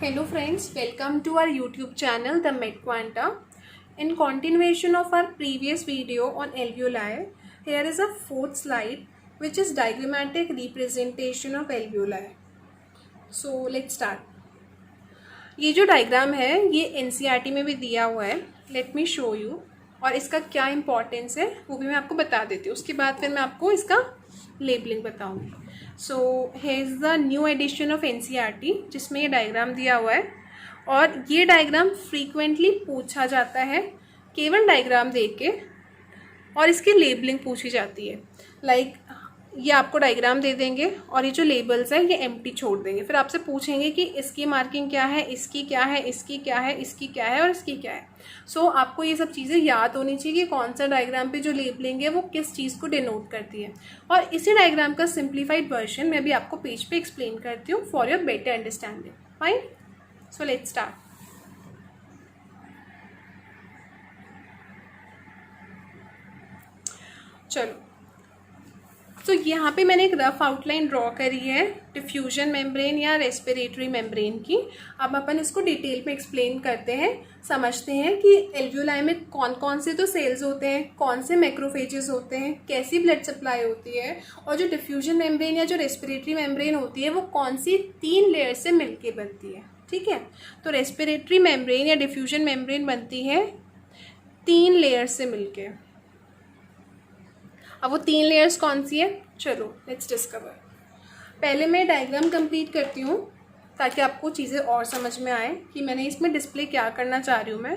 Hello friends, welcome to our YouTube channel The MedQuanta. In continuation of our previous video on alveoli, here is a fourth slide which is diagrammatic representation of alveoli. So let's start. ये जो diagram है ये NCERT में भी दिया हुआ है. Let me show you. और इसका क्या इम्पोर्टेंस है वो भी मैं आपको बता देती हूँ. उसके बाद फिर मैं आपको इसका लेबलिंग बताऊँगी. So here is the new edition of NCERT जिसमें ये डायग्राम दिया हुआ है. और ये डायग्राम फ्रीक्वेंटली पूछा जाता है केवल डायग्राम देख के, और इसकी लेबलिंग पूछी जाती है. लाइक ये आपको डायग्राम दे देंगे और ये जो लेबल्स है ये एम्प्टी छोड़ देंगे. फिर आपसे पूछेंगे कि इसकी मार्किंग क्या है, इसकी क्या है, इसकी क्या है, इसकी क्या है और इसकी क्या है. सो आपको ये सब चीज़ें याद होनी चाहिए कि कौन सा डायग्राम पे जो लेबलिंग है वो किस चीज़ को डिनोट करती है. और इसी डायग्राम का सिंप्लीफाइड वर्जन मैं भी आपको पेज पे एक्सप्लेन करती हूँ for your better understanding. Fine, so let's start. चलो, तो यहाँ पे मैंने एक रफ आउटलाइन ड्रॉ करी है डिफ्यूजन मेम्ब्रेन या रेस्पिरेटरी मेम्ब्रेन की. अब अपन इसको डिटेल में एक्सप्लेन करते हैं, समझते हैं कि एल्वियोलाई में कौन कौन से तो सेल्स होते हैं, कौन से मैक्रोफेजेस होते हैं, कैसी ब्लड सप्लाई होती है, और जो डिफ्यूजन मेम्ब्रेन या जो रेस्पिरेटरी मेम्ब्रेन होती है वो कौन सी 3 लेयर से मिलके बनती है. ठीक है, तो रेस्पिरेटरी मेम्ब्रेन या डिफ्यूजन मेम्ब्रेन बनती है 3 लेयर से मिलके. अब वो 3 लेयर्स कौन सी है, चलो लेट्स डिस्कवर. पहले मैं डायग्राम कंप्लीट करती हूँ ताकि आपको चीज़ें और समझ में आए कि मैंने इसमें डिस्प्ले क्या करना चाह रही हूँ मैं.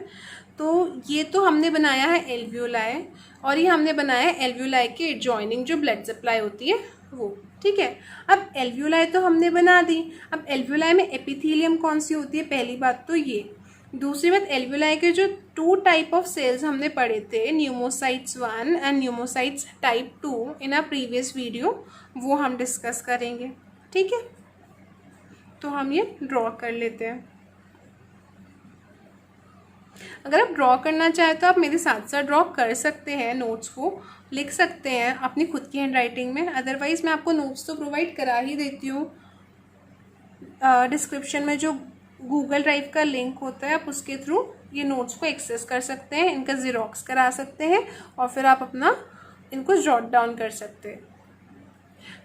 तो ये तो हमने बनाया है एल्वियोलाई, और ये हमने बनाया है एल्वियोलाई के एडजॉइनिंग जो ब्लड सप्लाई होती है वो. ठीक है, अब एल्वियोलाई तो हमने बना दी. अब एल्वियोलाई में एपिथेलियम कौन सी होती है, पहली बात तो ये. दूसरी बात, एल्वियोलाई के जो 2 टाइप ऑफ सेल्स हमने पढ़े थे, pneumocytes 1 and pneumocytes type 2 in a previous video, वो हम डिस्कस करेंगे. ठीक है, तो हम ये ड्रॉ कर लेते हैं. अगर आप ड्रॉ करना चाहें तो आप मेरे साथ साथ ड्रॉ कर सकते हैं, नोट्स को लिख सकते हैं अपनी खुद की हैंड राइटिंग में. अदरवाइज़ मैं आपको नोट्स तो प्रोवाइड करा ही देती हूँ. डिस्क्रिप्शन में जो गूगल ड्राइव का लिंक होता है आप उसके थ्रू ये नोट्स को एक्सेस कर सकते हैं, इनका ज़ेरॉक्स करा सकते हैं और फिर आप अपना इनको जॉट डाउन कर सकते हैं.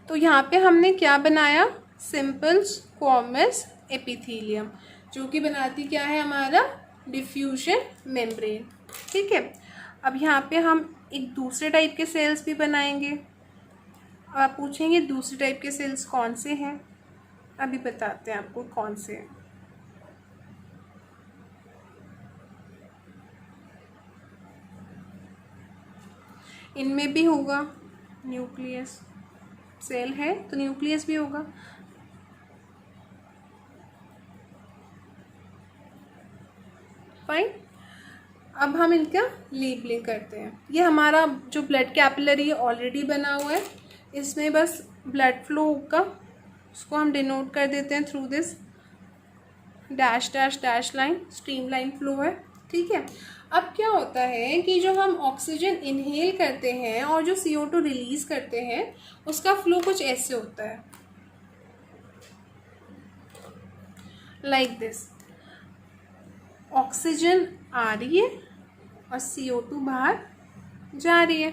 तो यहाँ पे हमने क्या बनाया, सिंपल स्क्वैमस एपिथेलियम, जो कि बनाती क्या है, हमारा डिफ्यूजन मेम्ब्रेन. ठीक है, अब यहाँ पे हम एक दूसरे टाइप के सेल्स भी बनाएंगे. आप पूछेंगे दूसरे टाइप के सेल्स कौन से हैं, अभी बताते हैं आपको कौन से हैं. इनमें भी होगा न्यूक्लियस, सेल है तो न्यूक्लियस भी होगा. फाइन, अब हम इनका लेबलिंग करते हैं. ये हमारा जो ब्लड कैपिलरी ऑलरेडी बना हुआ है, इसमें बस ब्लड फ्लो होगा, उसको हम डिनोट कर देते हैं through this dash dash dash line. Stream line flow है. ठीक है, अब क्या होता है कि जो हम ऑक्सीजन इनहेल करते हैं और जो CO2 रिलीज करते हैं उसका फ्लो कुछ ऐसे होता है, लाइक दिस. ऑक्सीजन आ रही है और CO2 बाहर जा रही है.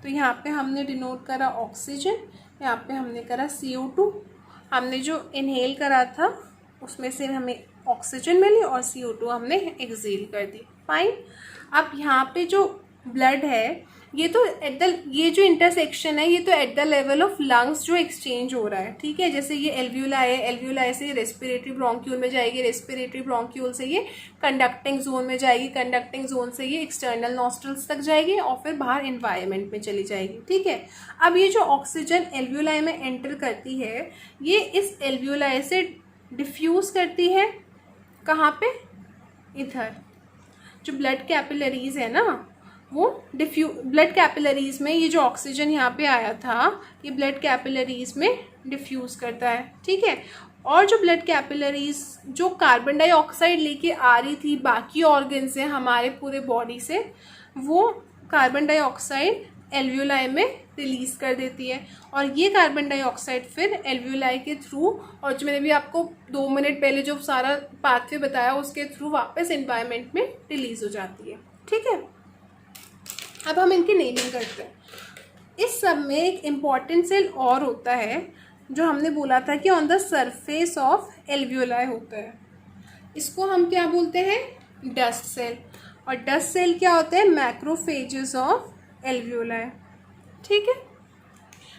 तो यहाँ पे हमने डिनोट करा ऑक्सीजन, यहाँ पे हमने करा CO2. हमने जो इनहेल करा था उसमें से हमें ऑक्सीजन मिली और CO2 हमने एक्सहेल कर दी. फाइन, अब यहाँ पे जो ब्लड है ये तो ये जो इंटरसेक्शन है ये तो at the level of lungs जो एक्सचेंज हो रहा है. ठीक है, जैसे ये एल्वियोलाई है, एल्वियोलाई से रेस्पिरेटरी ब्रोंक्यूल में जाएगी, रेस्पिरेटरी ब्रोंक्यूल से ये कंडक्टिंग जोन में जाएगी, कंडक्टिंग जोन से ये एक्सटर्नल नॉस्ट्रल्स तक जाएगी और फिर बाहर एनवायरनमेंट में चली जाएगी. ठीक है, अब ये जो ऑक्सीजन एल्वियोलाई में एंटर करती है ये इस एल्वियोलाई से डिफ्यूज करती है कहाँ पे, इधर जो ब्लड कैपिलरीज है ना, वो ब्लड कैपिलरीज में ये जो ऑक्सीजन यहाँ पे आया था ये ब्लड कैपिलरीज में डिफ्यूज करता है. ठीक है, और जो ब्लड कैपिलरीज जो कार्बन डाइऑक्साइड लेके आ रही थी बाकी ऑर्गन से, हमारे पूरे बॉडी से, वो कार्बन डाइऑक्साइड एल्वियोलाई में रिलीज़ कर देती है, और ये कार्बन डाइऑक्साइड फिर एल्वियोलाई के थ्रू, और जो मैंने भी आपको 2 मिनट पहले जो सारा पाथवे बताया उसके थ्रू वापस एनवायरनमेंट में रिलीज़ हो जाती है। ठीक है, अब हम इनकी नेमिंग करते हैं। इस सब में एक इम्पॉर्टेंट सेल और होता है जो हमने बोला था कि on the surface of alveoli होता है, इसको हम क्या बोलते हैं, डस्ट सेल। और डस्ट सेल क्या होते हैं, मैक्रोफेजेस ऑफ एल्वियोलाई। ठीक है,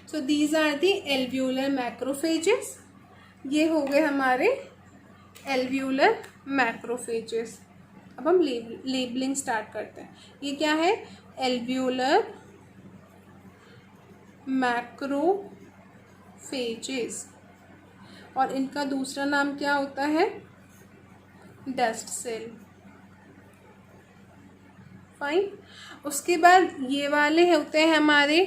so these are the alveolar macrophages. ये हो गए हमारे एल्वियोलर मैक्रोफेजेस। अब हम लेबलिंग स्टार्ट करते हैं। ये क्या है, एल्वियोलर मैक्रोफेजेस, और इनका दूसरा नाम क्या होता है, डस्ट सेल। फाइन। उसके बाद ये वाले होते हैं हमारे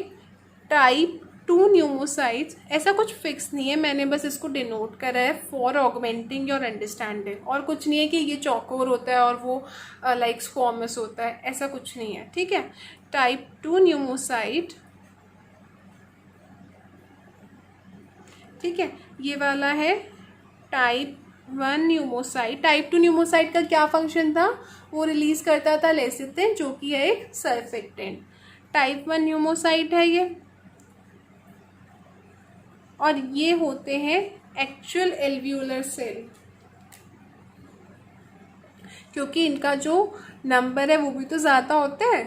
टाइप 2 न्यूमोसाइट्स। ऐसा कुछ फिक्स नहीं है, मैंने बस इसको डिनोट करा है फॉर ऑगमेंटिंग योर अंडरस्टैंडिंग, और कुछ नहीं है कि ये चौकोर होता है और वो लाइक स्क्वामस होता है, ऐसा कुछ नहीं है। ठीक है, टाइप 2 न्यूमोसाइट। ठीक है, ये वाला है टाइप 1 न्यूमोसाइट। टाइप 2 न्यूमोसाइट का क्या फंक्शन था, वो रिलीज करता था लेसिथिन, जो कि है एक सर्फेक्टेंट। टाइप 1 न्यूमोसाइट है ये, और ये होते हैं एक्चुअल एल्वियोलर सेल, क्योंकि इनका जो नंबर है वो भी तो ज़्यादा होता है,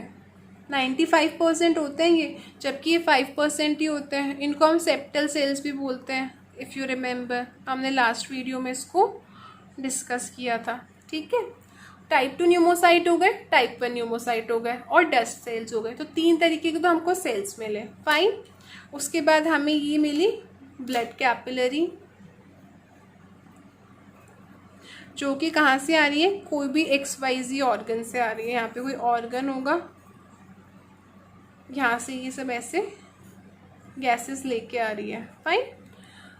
95% होते हैं ये, जबकि ये 5% ही होते हैं। इनको हम सेप्टल सेल्स भी बोलते हैं, इफ़ यू रिमेंबर, हमने लास्ट वीडियो में इसको डिस्कस किया था। ठीक है, टाइप 2 न्यूमोसाइट हो गए, टाइप 1 न्यूमोसाइट हो गए, और डस्ट सेल्स हो गए। तो 3 तरीके के तो हमको सेल्स मिले। फाइन। उसके बाद हमें ये मिली ब्लड कैपिलरी, जो कि कहाँ से आ रही है, कोई भी XYZ ऑर्गन से आ रही है। यहाँ पे कोई ऑर्गन होगा, यहाँ से ये सब ऐसे गैसेस लेके आ रही है। फाइन।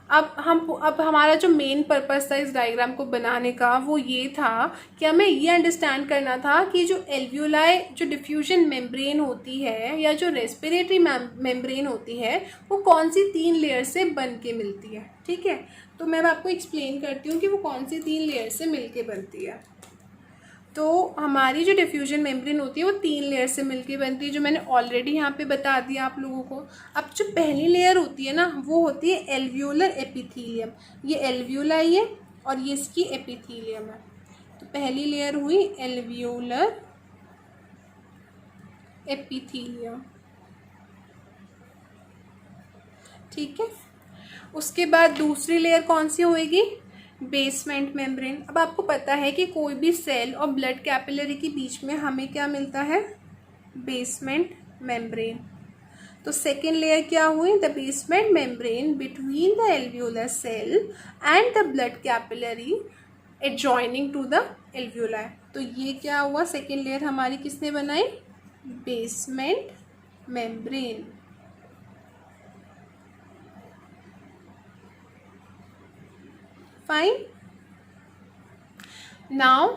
अब हमारा जो मेन पर्पस था इस डायग्राम को बनाने का वो ये था कि हमें ये अंडरस्टैंड करना था कि जो एल्वियोलाई जो डिफ्यूजन मेम्ब्रेन होती है या जो रेस्पिरेटरी मेम्ब्रेन होती है वो कौन सी 3 लेयर से बन के मिलती है। ठीक है, तो मैं आपको एक्सप्लेन करती हूँ कि वो कौन सी 3 लेयर से मिल के बनती है। तो हमारी जो डिफ्यूजन मेम्ब्रेन होती है वो 3 लेयर से मिलके बनती है, जो मैंने ऑलरेडी यहाँ पे बता दिया आप लोगों को। अब जो पहली लेयर होती है ना वो होती है एल्वियोलर एपिथीलियम। ये एल्वियोलाई है और ये इसकी एपिथीलियम है। तो पहली लेयर हुई एल्वियोलर एपिथीलियम। ठीक है, उसके बाद दूसरी लेयर कौन सी होएगी, बेसमेंट मेम्ब्रेन। अब आपको पता है कि कोई भी सेल और ब्लड कैपिलरी के बीच में हमें क्या मिलता है, बेसमेंट मेम्ब्रेन। तो सेकेंड लेयर क्या हुई, the basement membrane between the alveolar cell and the blood capillary adjoining to the alveoli. तो ये क्या हुआ, सेकेंड लेयर हमारी किसने बनाई, बेसमेंट मेम्ब्रेन। फाइन। नाउ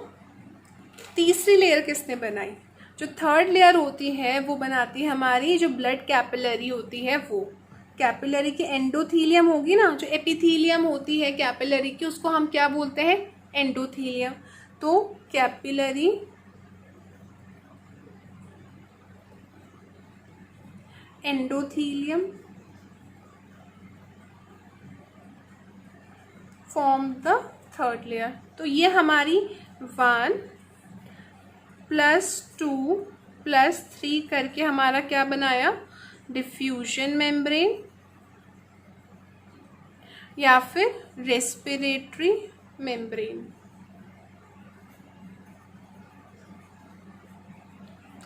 तीसरी लेयर किसने बनाई, जो थर्ड लेयर होती है वो बनाती है हमारी जो ब्लड कैपिलरी होती है। वो कैपिलरी की एंडोथीलियम होगी ना, जो एपिथीलियम होती है कैपिलरी की उसको हम क्या बोलते हैं, एंडोथीलियम। तो capillary endothelium form the third layer. तो ये हमारी 1 + 2 + 3 करके हमारा क्या बनाया, डिफ्यूजन मेम्ब्रेन या फिर रेस्पिरेटरी मेम्ब्रेन।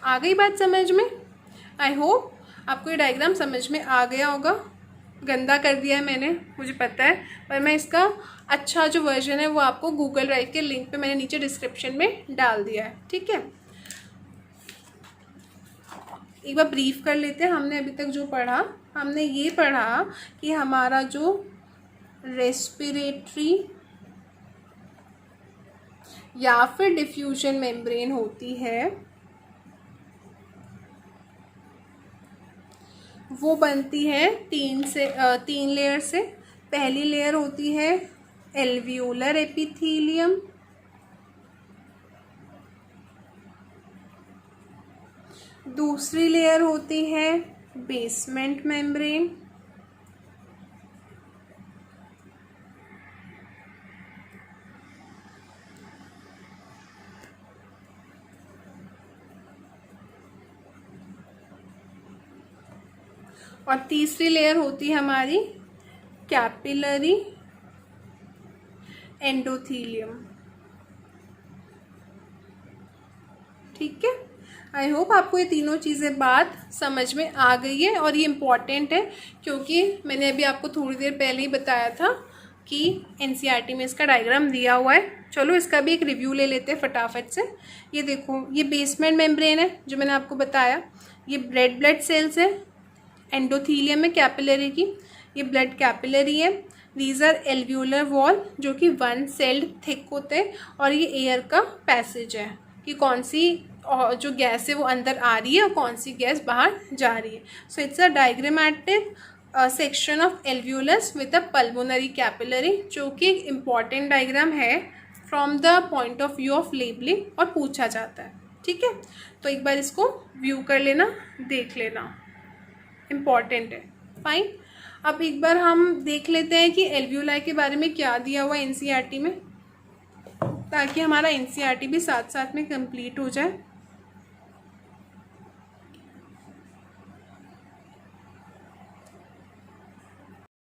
आ गई बात समझ में? आई होप आपको ये डायग्राम समझ में आ गया होगा। गंदा कर दिया है मैंने, मुझे पता है, पर मैं इसका अच्छा जो वर्जन है वो आपको गूगल ड्राइव के लिंक पे मैंने नीचे डिस्क्रिप्शन में डाल दिया है। ठीक है, एक बार ब्रीफ कर लेते हैं। हमने अभी तक जो पढ़ा, हमने ये पढ़ा कि हमारा जो रेस्पिरेटरी या फिर डिफ्यूजन मेम्ब्रेन होती है वो बनती है तीन लेयर से। पहली लेयर होती है एल्वियोलर एपिथेलियम, दूसरी लेयर होती है बेसमेंट मेम्ब्रेन, और तीसरी लेयर होती है हमारी कैपिलरी एंडोथीलियम। ठीक है, आई होप आपको ये तीनों चीज़ें बात समझ में आ गई है, और ये इम्पॉर्टेंट है क्योंकि मैंने अभी आपको थोड़ी देर पहले ही बताया था कि एनसीईआरटी में इसका डायग्राम दिया हुआ है। चलो इसका भी एक रिव्यू ले लेते हैं फटाफट से। ये देखो, ये बेसमेंट मेम्ब्रेन है जो मैंने आपको बताया, ये रेड ब्लड सेल्स है, एंडोथीलियम है कैपिलरी की, ये ब्लड कैपिलरी है, दीज आर एल्वियोलर वॉल जो कि वन सेल्ड थिक होते हैं, और ये एयर का पैसेज है कि कौन सी जो गैस है वो अंदर आ रही है और कौन सी गैस बाहर जा रही है। So it's a diagrammatic section of alveolus with a pulmonary capillary, जो कि एक इम्पॉर्टेंट डायग्राम है from the point of view of labelling, और पूछा जाता है। ठीक है, तो एक बार इसको व्यू कर लेना, देख लेना, इम्पॉर्टेंट है। फाइन, अब एक बार हम देख लेते हैं कि एल्वियोलाई के बारे में क्या दिया हुआ है एनसीईआरटी में, ताकि हमारा एनसीईआरटी भी साथ साथ में कंप्लीट हो जाए।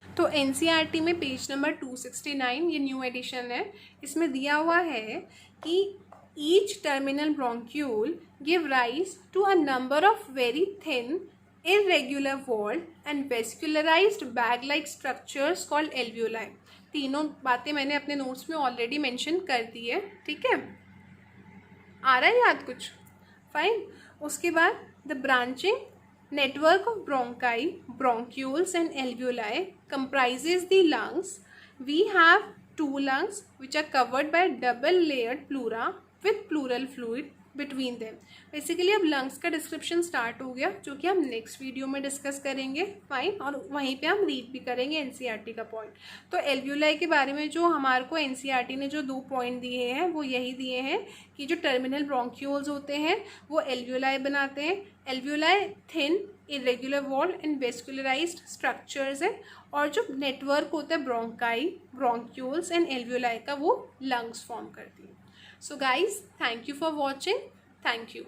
तो एनसीईआरटी में पेज नंबर 269, ये न्यू एडिशन है, इसमें दिया हुआ है कि each terminal bronchiole give rise to a number of very thin irregular walled and vascularized bag like structures called alveoli। तीनों बातें मैंने अपने नोट्स में ऑलरेडी मेंशन कर दी है। ठीक है, आ रहा है याद कुछ? फाइन, उसके बाद the branching network of bronchi, bronchioles and alveoli comprises the lungs। We have two lungs which are covered by double layered pleura with pleural fluid between them। Basically अब लंग्स का डिस्क्रिप्शन स्टार्ट हो गया, जो कि हम next video में discuss करेंगे। Fine, और वहीं पे हम रीड भी करेंगे एनसीईआरटी का पॉइंट। तो एल्वियोलाई के बारे में जो हमारे को एनसीईआरटी ने जो 2 पॉइंट दिए हैं वो यही दिए हैं कि जो टर्मिनल ब्रोंक्यूल्स होते हैं वो एल्वियोलाई बनाते हैं। Alveoli thin irregular wall and vascularised structures है, और जो नेटवर्क होता है ब्रोंकाई, ब्रोंक्यूल्स एंड एल्वियोलाई का, वो लंग्स फॉर्म करती है। So guys, thank you for watching. Thank you.